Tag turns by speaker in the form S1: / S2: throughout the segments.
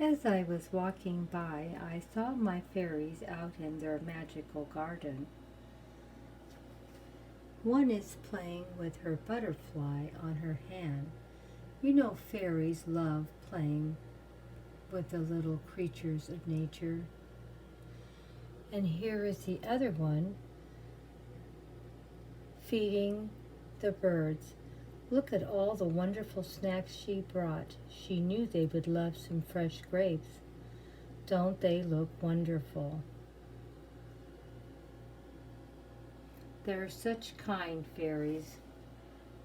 S1: As I was walking by, I saw my fairies out in their magical garden. One is playing with her butterfly on her hand. You know, fairies love playing with the little creatures of nature. And here is the other one feeding the birds. Look at all the wonderful snacks she brought. She knew they would love some fresh grapes. Don't they look wonderful? They're such kind fairies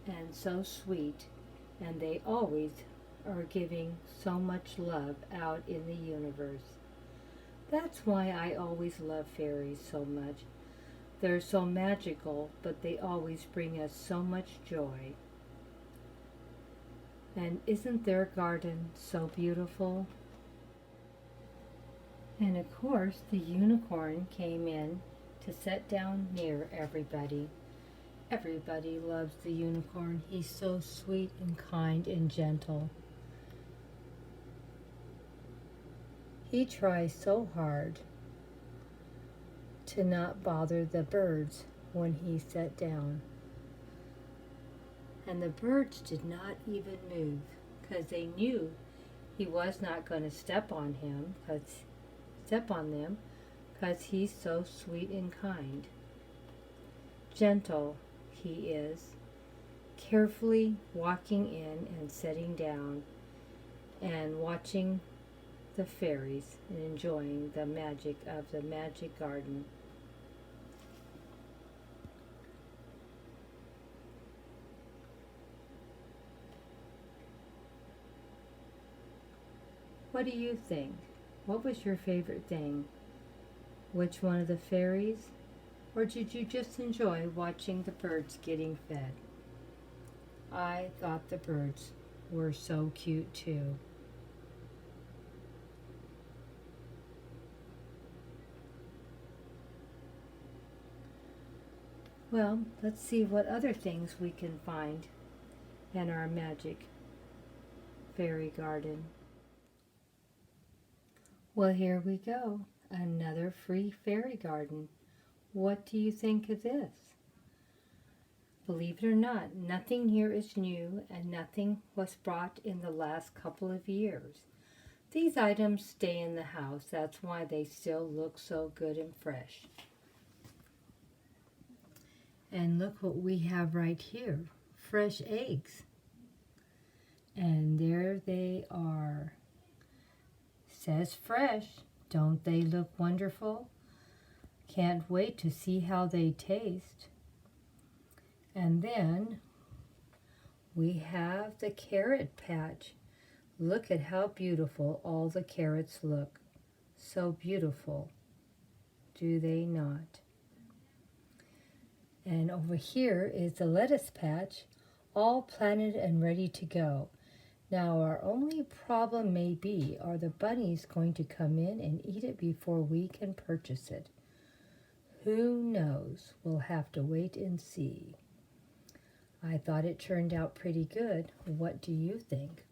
S1: and so sweet, and they always are giving so much love out in the universe. That's why I always love fairies so much. They're so magical, but they always bring us so much joy. And isn't their garden so beautiful? And of course, the unicorn came in to sit down near everybody. Everybody loves the unicorn. He's so sweet and kind and gentle. He tries so hard to not bother the birds when he sat down. And the birds did not even move because they knew he was not going to step on them because he's so sweet and kind. Gentle he is, carefully walking in and sitting down and watching the fairies and enjoying the magic of the magic garden. What do you think? What was your favorite thing? Which one of the fairies? Or did you just enjoy watching the birds getting fed? I thought the birds were so cute too. Well, let's see what other things we can find in our magic fairy garden. Well, here we go. Another free fairy garden. What do you think of this? Believe it or not, nothing here is new and nothing was brought in the last couple of years. These items stay in the house. That's why they still look so good and fresh. And look what we have right here. Fresh eggs. And there they are. Says fresh. Don't they look wonderful? Can't wait to see how they taste. And then we have the carrot patch. Look at how beautiful all the carrots look. So beautiful. Do they not? And over here is the lettuce patch, all planted and ready to go. Now our only problem may be, are the bunnies going to come in and eat it before we can purchase it? Who knows? We'll have to wait and see. I thought it turned out pretty good. What do you think?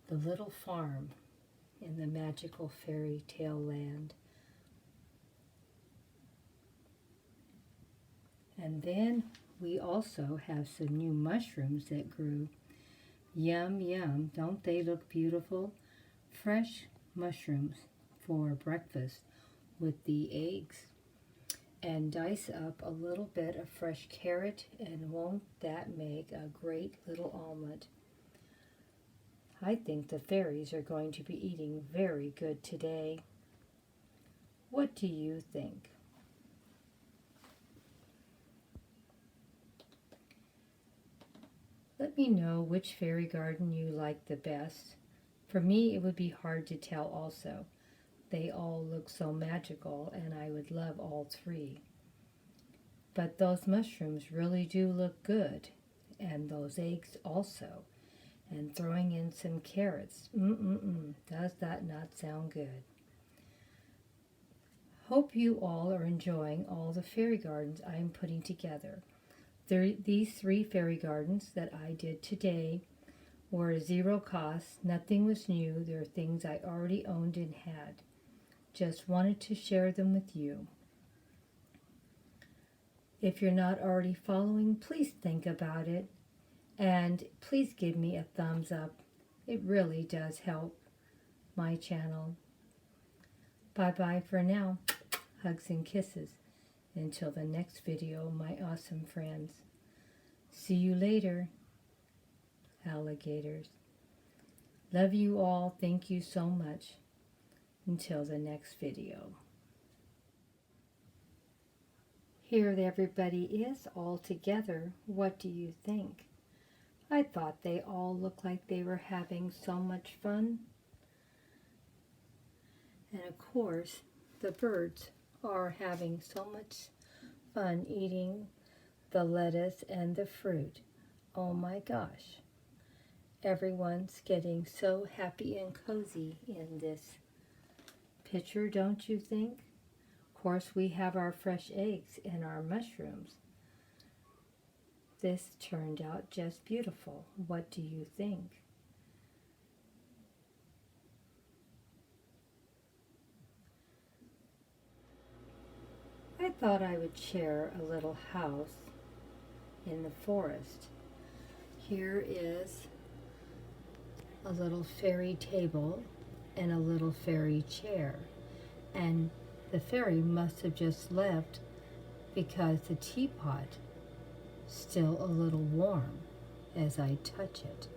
S1: The little farm in the magical fairy tale land. And then we also have some new mushrooms that grew. Yum, yum. Don't they look beautiful? Fresh mushrooms for breakfast with the eggs. And dice up a little bit of fresh carrot, and won't that make a great little omelet? I think the fairies are going to be eating very good today. What do you think? Let me know which fairy garden you like the best. For me, it would be hard to tell also. They all look so magical, and I would love all three. But those mushrooms really do look good, and those eggs also. And throwing in some carrots. Does that not sound good? Hope you all are enjoying all the fairy gardens I am putting together. These 3 fairy gardens that I did today were zero cost. Nothing was new. They're things I already owned and had. Just wanted to share them with you. If you're not already following, please think about it. And please give me a thumbs up. It really does help my channel. Bye-bye for now. Hugs and kisses. Until the next video, my awesome friends. See you later, alligators. Love you all. Thank you so much. Until the next video. Here everybody is all together. What do you think? I thought they all looked like they were having so much fun. And of course, the birds are having so much fun eating the lettuce and the fruit. Oh my gosh. Everyone's getting so happy and cozy in this picture, don't you think? Of course, we have our fresh eggs and our mushrooms. This turned out just beautiful. What do you think? I thought I would share a little house in the forest. Here is a little fairy table and a little fairy chair. And the fairy must have just left because the teapot still a little warm as I touch it.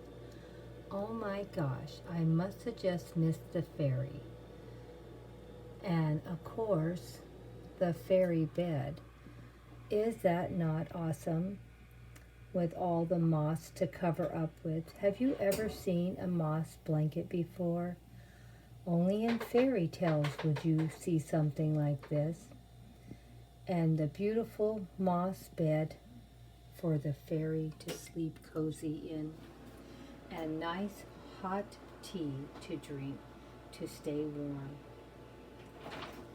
S1: Oh my gosh, I must have just missed the fairy. And of course, the fairy bed. Is that not awesome? With all the moss to cover up with. Have you ever seen a moss blanket before? Only in fairy tales would you see something like this. And the beautiful moss bed for the fairy to sleep cozy in, and nice hot tea to drink to stay warm.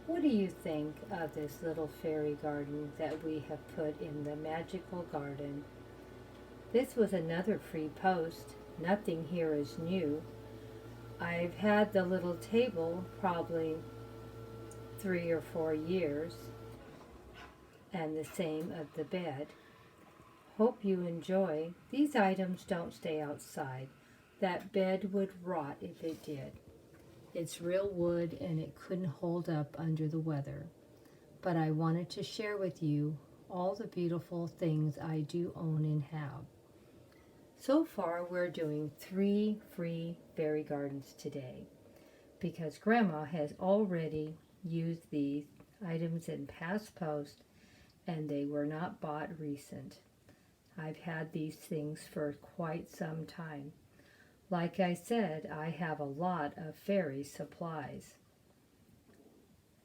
S1: What do you think of this little fairy garden that we have put in the magical garden? This was another free post. Nothing here is new. I've had the little table probably 3 or 4 years, and the same of the bed. Hope you enjoy. These items don't stay outside. That bed would rot if it did. It's real wood and it couldn't hold up under the weather. But I wanted to share with you all the beautiful things I do own and have. So far we're doing 3 free fairy gardens today because Grandma has already used these items in past posts and they were not bought recent. I've had these things for quite some time. Like I said, I have a lot of fairy supplies.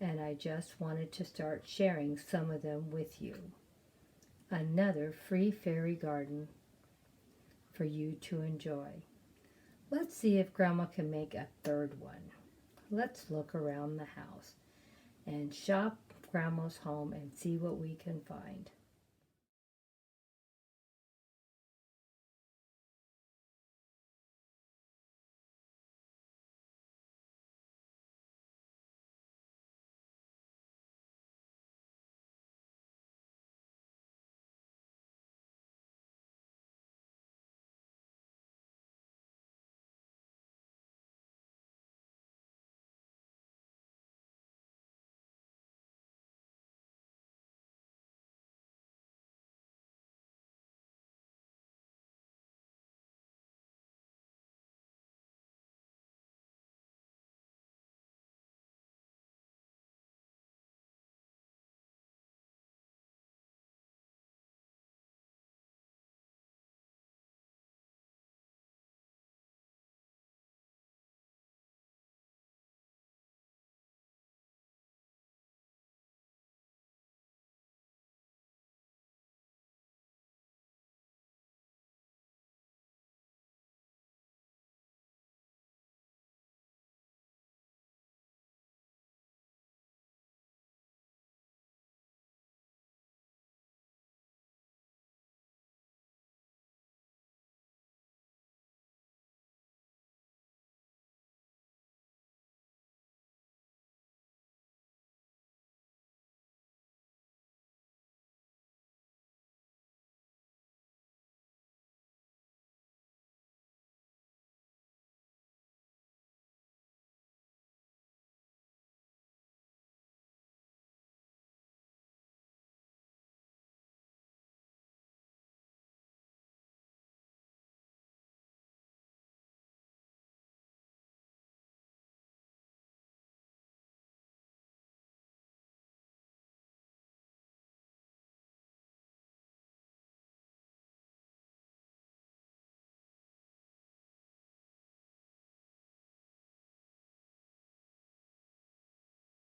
S1: And I just wanted to start sharing some of them with you. Another free fairy garden for you to enjoy. Let's see if Grandma can make a third one. Let's look around the house and shop Grandma's home and see what we can find.